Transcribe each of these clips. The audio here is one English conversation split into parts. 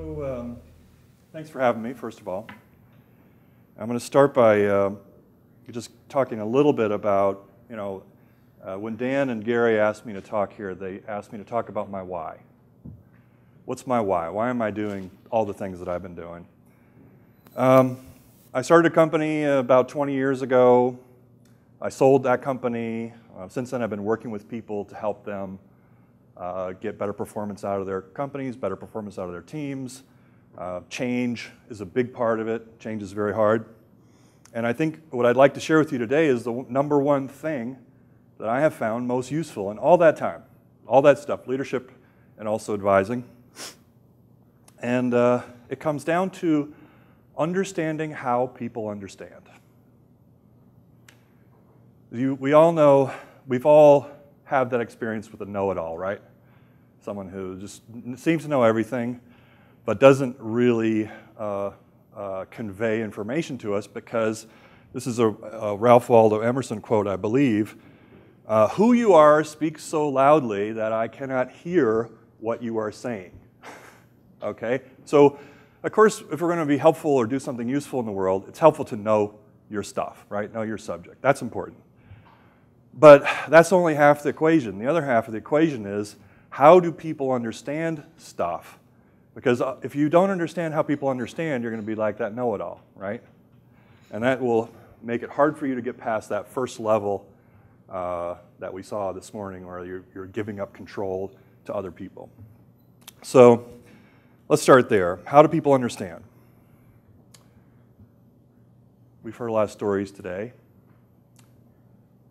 So thanks for having me, first of all. I'm going to start by just talking a little bit about, when Dan and Gary asked me to talk here, they asked me to talk about my why. What's my why? Why am I doing all the things that I've been doing? I started a company about 20 years ago. I sold that company. Since then, I've been working with people to help them get better performance out of their companies, better performance out of their teams. Change is a big part of it. Change is very hard. And I think what I'd like to share with you today is the number one thing that I have found most useful in all that time, all that stuff, leadership and also advising. And it comes down to understanding how people understand. We all know, we've all had that experience with a know-it-all, right? Someone who just seems to know everything, but doesn't really convey information to us because this is a Ralph Waldo Emerson quote, I believe. Who you are speaks so loudly that I cannot hear what you are saying. Okay? So, of course, if we're going to be helpful or do something useful in the world, it's helpful to know your stuff, right? Know your subject. That's important. But that's only half the equation. The other half of the equation is, how do people understand stuff? Because if you don't understand how people understand, you're going to be like that know-it-all, right? And that will make it hard for you to get past that first level that we saw this morning, where you're giving up control to other people. So let's start there. How do people understand? We've heard a lot of stories today.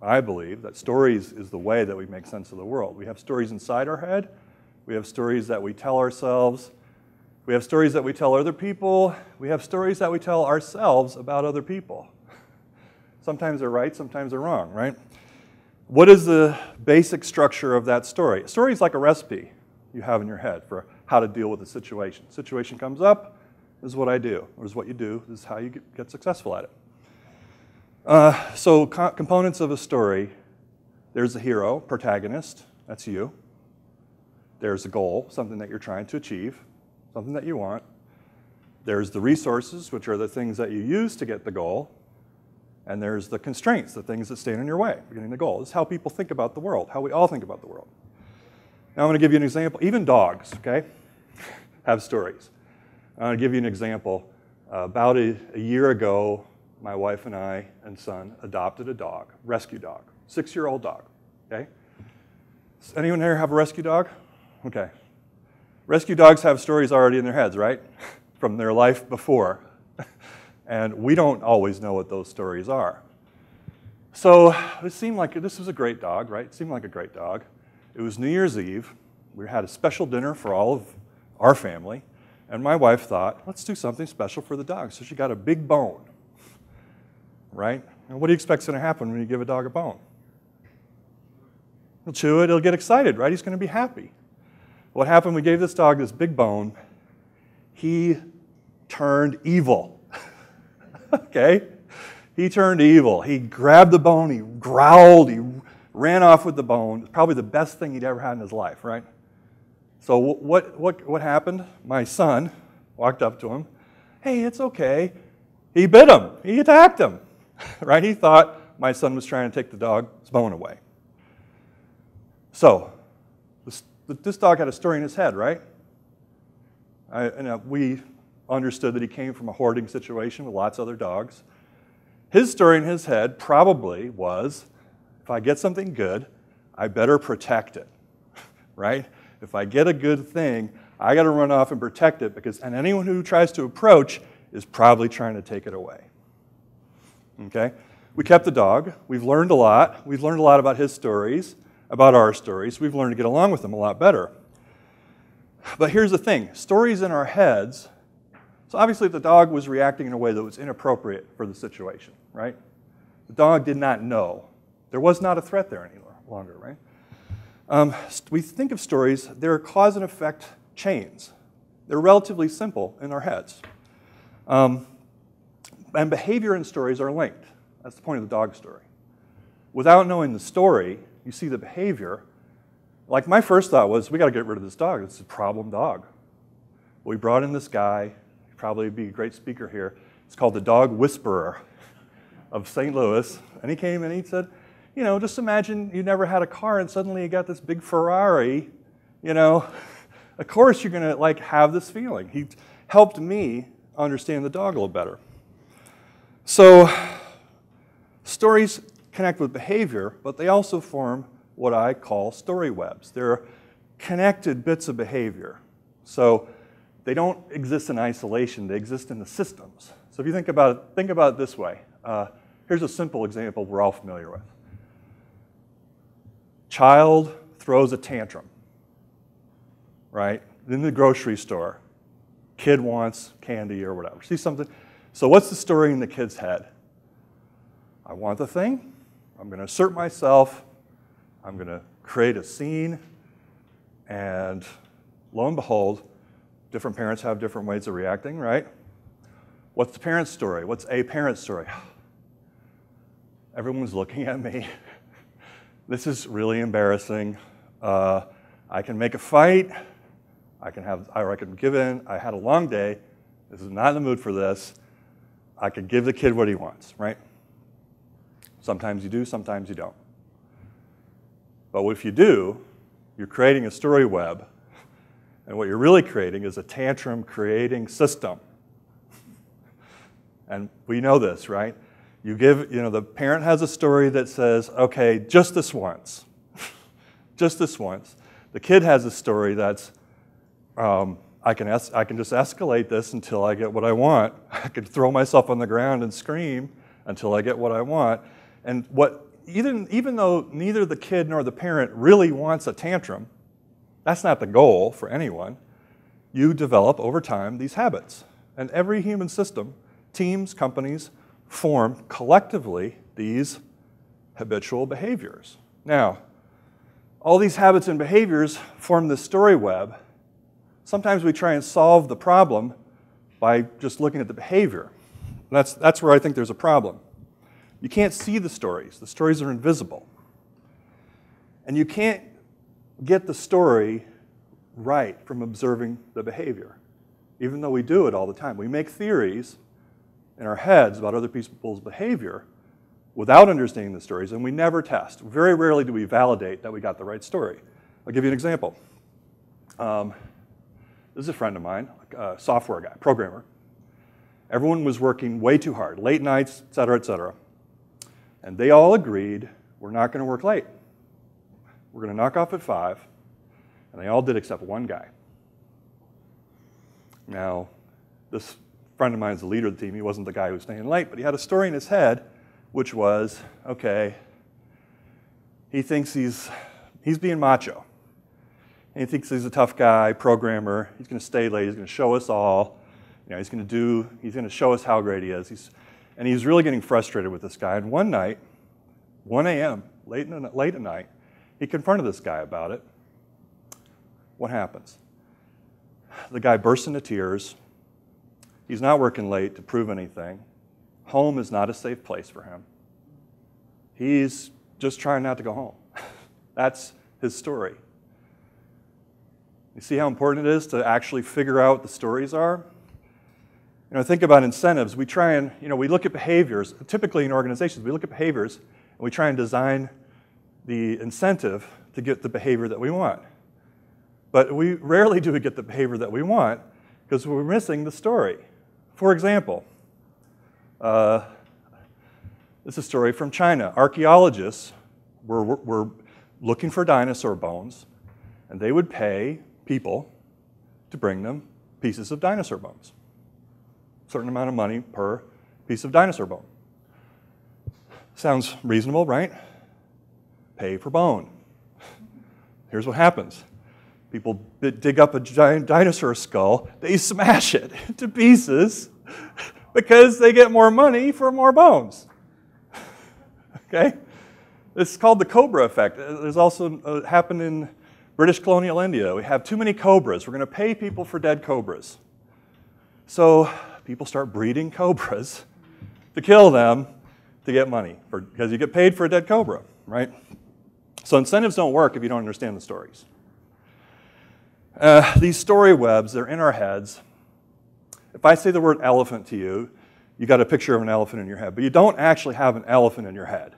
I believe that stories is the way that we make sense of the world. We have stories inside our head. We have stories that we tell ourselves. We have stories that we tell other people. We have stories that we tell ourselves about other people. Sometimes they're right, sometimes they're wrong, right? What is the basic structure of that story? A story is like a recipe you have in your head for how to deal with a situation. Situation comes up, this is what I do, or this is what you do, this is how you get successful at it. So components of a story, there's a hero, protagonist, that's you. There's a goal, something that you're trying to achieve, something that you want. There's the resources, which are the things that you use to get the goal. And there's the constraints, the things that stand in your way for getting the goal. This is how people think about the world, how we all think about the world. Now I'm going to give you an example. Even dogs, okay, have stories. I'm going to give you an example. About a year ago, my wife and I and son adopted a dog, rescue dog, 6-year-old dog, okay? Does anyone here have a rescue dog? Okay. Rescue dogs have stories already in their heads, right? From their life before. And we don't always know what those stories are. So it seemed like this was a great dog, right? It seemed like a great dog. It was New Year's Eve. We had a special dinner for all of our family. And my wife thought, let's do something special for the dog. So she got a big bone. Right? And what do you expect is going to happen when you give a dog a bone? He'll chew it, he'll get excited, right? He's going to be happy. What happened, we gave this dog this big bone. He turned evil. Okay? He turned evil. He grabbed the bone, he growled, he ran off with the bone. Probably the best thing he'd ever had in his life, right? So what happened? My son walked up to him. Hey, it's okay. He bit him. He attacked him. Right? He thought my son was trying to take the dog's bone away. So, this dog had a story in his head, right? We understood that he came from a hoarding situation with lots of other dogs. His story in his head probably was, if I get something good, I better protect it. Right? If I get a good thing, I got to run off and protect it, and anyone who tries to approach is probably trying to take it away. Okay? We kept the dog. We've learned a lot. We've learned a lot about his stories, about our stories. We've learned to get along with him a lot better. But here's the thing. Stories in our heads, so obviously the dog was reacting in a way that was inappropriate for the situation, right? The dog did not know. There was not a threat there any longer, right? We think of stories, they're cause and effect chains. They're relatively simple in our heads. And behavior and stories are linked. That's the point of the dog story. Without knowing the story, you see the behavior. Like my first thought was, we got to get rid of this dog. It's a problem dog. We brought in this guy, he'd probably be a great speaker here. It's called the Dog Whisperer of St. Louis. And he came and he said, you know, just imagine you never had a car and suddenly you got this big Ferrari, you know. Of course you're going to like have this feeling. He helped me understand the dog a little better. So stories connect with behavior, but they also form what I call story webs. They're connected bits of behavior. So they don't exist in isolation, they exist in the systems. So if you think about it this way. Here's a simple example we're all familiar with. Child throws a tantrum, right? In the grocery store. Kid wants candy or whatever. See something? So what's the story in the kid's head? I want the thing. I'm going to assert myself. I'm going to create a scene. And lo and behold, different parents have different ways of reacting, right? What's the parent's story? What's a parent's story? Everyone's looking at me. This is really embarrassing. I can make a fight. I can give in. I had a long day. This is not in the mood for this. I could give the kid what he wants, right? Sometimes you do, sometimes you don't. But if you do, you're creating a story web, and what you're really creating is a tantrum creating system. And we know this, right? The parent has a story that says, okay, just this once. Just this once. The kid has a story that's, I can just escalate this until I get what I want. I can throw myself on the ground and scream until I get what I want. And even though neither the kid nor the parent really wants a tantrum, that's not the goal for anyone, you develop over time these habits. And every human system, teams, companies, form collectively these habitual behaviors. Now, all these habits and behaviors form this story web. Sometimes we try and solve the problem by just looking at the behavior. That's where I think there's a problem. You can't see the stories. The stories are invisible. And you can't get the story right from observing the behavior, even though we do it all the time. We make theories in our heads about other people's behavior without understanding the stories, and we never test. Very rarely do we validate that we got the right story. I'll give you an example. This is a friend of mine, a software guy, programmer. Everyone was working way too hard, late nights, et cetera, et cetera. And they all agreed, we're not going to work late. We're going to knock off at 5. And they all did except one guy. Now, this friend of mine is the leader of the team. He wasn't the guy who was staying late, but he had a story in his head, which was, okay, he thinks he's being macho. And he thinks he's a tough guy, programmer. He's going to stay late. He's going to show us all. You know, he's going to show us how great he is. And he's really getting frustrated with this guy. And one night, 1 a.m., late at night, he confronted this guy about it. What happens? The guy bursts into tears. He's not working late to prove anything. Home is not a safe place for him. He's just trying not to go home. That's his story. You see how important it is to actually figure out what the stories are? You know, think about incentives. We try and, we look at behaviors. Typically in organizations, we look at behaviors and we try and design the incentive to get the behavior that we want. But we rarely do we get the behavior that we want because we're missing the story. For example, this is a story from China. Archaeologists were looking for dinosaur bones, and they would pay people to bring them pieces of dinosaur bones. A certain amount of money per piece of dinosaur bone. Sounds reasonable, right? Pay per bone. Here's what happens. People dig up a giant dinosaur skull, they smash it into pieces because they get more money for more bones. Okay? This is called the cobra effect. There's also happened in British colonial India. We have too many cobras. We're going to pay people for dead cobras. So people start breeding cobras to kill them to get money because you get paid for a dead cobra, right? So incentives don't work if you don't understand the stories. These story webs, they're in our heads. If I say the word elephant to you, you got a picture of an elephant in your head, but you don't actually have an elephant in your head,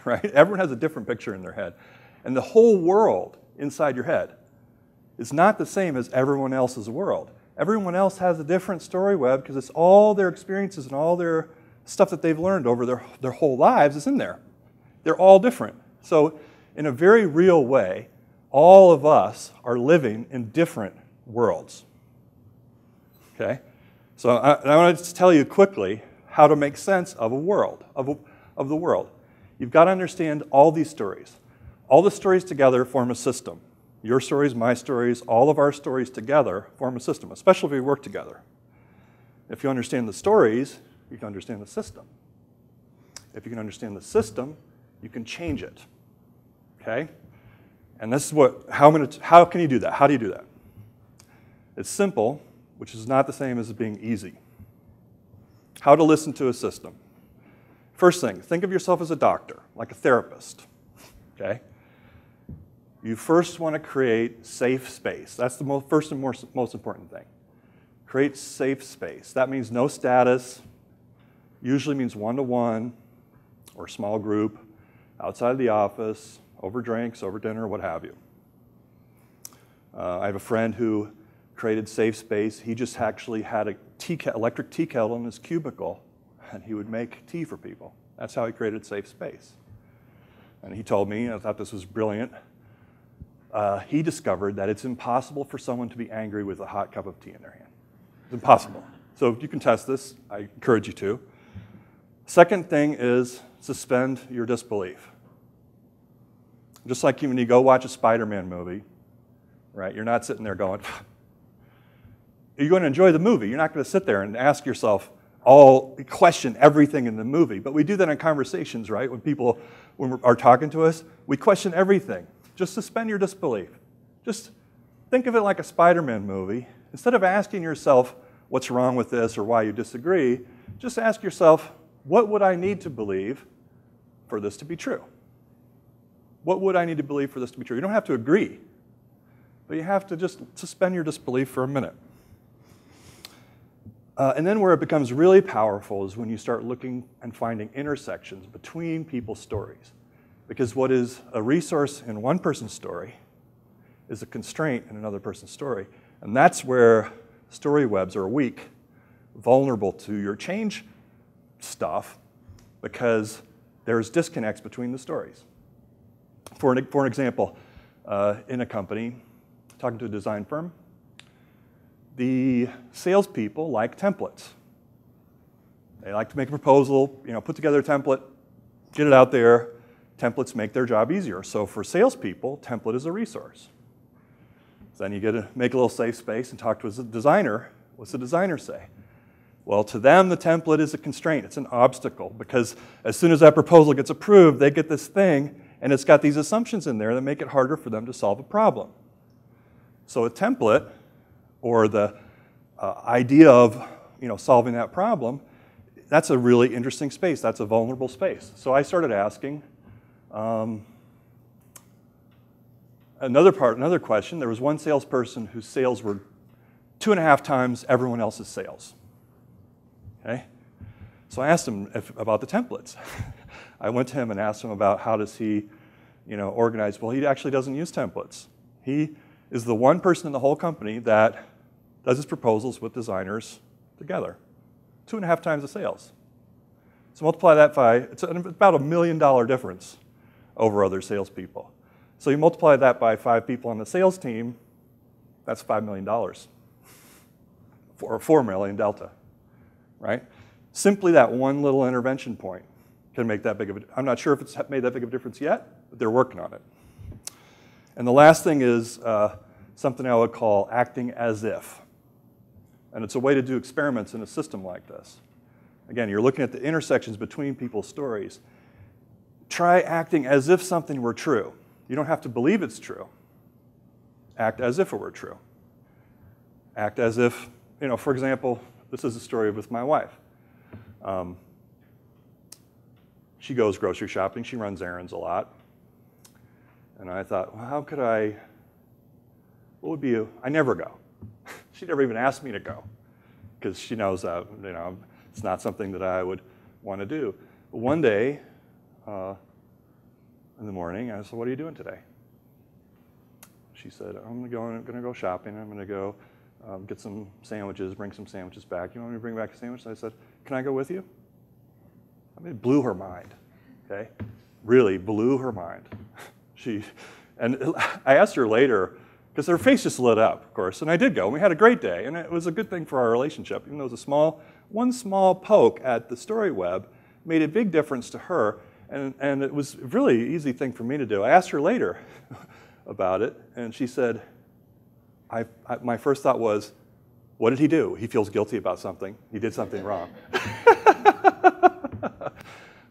right? Everyone has a different picture in their head. And the whole world inside your head is not the same as everyone else's world. Everyone else has a different story web because it's all their experiences and all their stuff that they've learned over their whole lives is in there. They're all different. So in a very real way, all of us are living in different worlds. Okay? So I want to tell you quickly how to make sense of a world, of the world. You've got to understand all these stories. All the stories together form a system. Your stories, my stories, all of our stories together form a system, especially if we work together. If you understand the stories, you can understand the system. If you can understand the system, you can change it. Okay? And this is how can you do that? How do you do that? It's simple, which is not the same as it being easy. How to listen to a system. First thing, think of yourself as a doctor, like a therapist. Okay? You first want to create safe space. That's the first and most important thing. Create safe space. That means no status. Usually means one-to-one or small group, outside of the office, over drinks, over dinner, what have you. I have a friend who created safe space. He just actually had a electric tea kettle in his cubicle, and he would make tea for people. That's how he created safe space. And he told me, and I thought this was brilliant, he discovered that it's impossible for someone to be angry with a hot cup of tea in their hand. It's impossible. So you can test this. I encourage you to. Second thing is suspend your disbelief. Just like when you go watch a Spider-Man movie, right? You're not sitting there going, you're going to enjoy the movie. You're not going to sit there and ask yourself, question everything in the movie. But we do that in conversations, right? When people are talking to us, we question everything. Just suspend your disbelief. Just think of it like a Spider-Man movie. Instead of asking yourself what's wrong with this or why you disagree, just ask yourself, what would I need to believe for this to be true? What would I need to believe for this to be true? You don't have to agree, but you have to just suspend your disbelief for a minute. And then where it becomes really powerful is when you start looking and finding intersections between people's stories. Because what is a resource in one person's story is a constraint in another person's story. And that's where story webs are weak, vulnerable to your change stuff, because there's disconnects between the stories. For an example, in a company, talking to a design firm, the salespeople like templates. They like to make a proposal, put together a template, get it out there. Templates make their job easier. So for salespeople, template is a resource. Then you get to make a little safe space and talk to a designer. What's the designer say? Well, to them, the template is a constraint. It's an obstacle, because as soon as that proposal gets approved, they get this thing, and it's got these assumptions in there that make it harder for them to solve a problem. So a template, or the idea of solving that problem, that's a really interesting space. That's a vulnerable space. So I started asking another question. There was one salesperson whose sales were 2.5 times everyone else's sales. Okay? So I asked him about the templates. I went to him and asked him about how does he organize. Well, he actually doesn't use templates. He is the one person in the whole company that does his proposals with designers together. 2.5 times the sales. So multiply that by, it's about $1 million difference over other salespeople. So you multiply that by 5 people on the sales team, that's $5 million. Or 4 million delta, right? Simply that one little intervention point can make that big of a, I'm not sure if it's made that big of a difference yet, but they're working on it. And the last thing is something I would call acting as if. And it's a way to do experiments in a system like this. Again, you're looking at the intersections between people's stories. Try acting as if something were true. You don't have to believe it's true. Act as if it were true. Act as if, for example, this is a story with my wife. She goes grocery shopping. She runs errands a lot. And I thought, well, how could I what would be I never go. She never even asked me to go because she knows that, you know, it's not something that I would want to do. But one day in the morning, I said, what are you doing today? She said, I'm going to go shopping. I'm going to go get some sandwiches, bring some sandwiches back. You want me to bring back a sandwich? I said, can I go with you? I mean, it blew her mind, okay? Really blew her mind. And I asked her later, because her face just lit up, of course, and I did go, and we had a great day, and it was a good thing for our relationship. Even though it was one small poke at the story web made a big difference to her, and it was a really easy thing for me to do. I asked her later about it, and she said, my first thought was, what did he do? He feels guilty about something. He did something wrong.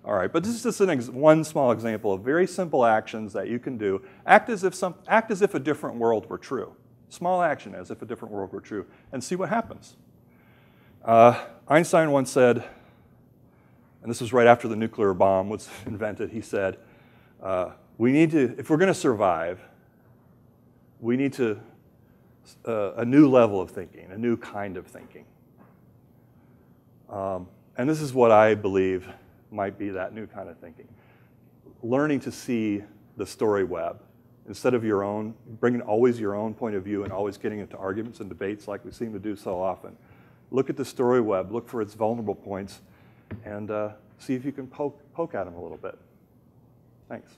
All right, but this is just one small example of very simple actions that you can do. Act as if a different world were true. Small action as if a different world were true, and see what happens. Einstein once said, and this was right after the nuclear bomb was invented, he said, if we're going to survive, we need a new level of thinking, a new kind of thinking. And this is what I believe might be that new kind of thinking. Learning to see the story web instead of your own, bringing always your own point of view and always getting into arguments and debates like we seem to do so often. Look at the story web, look for its vulnerable points, and see if you can poke at them a little bit. Thanks.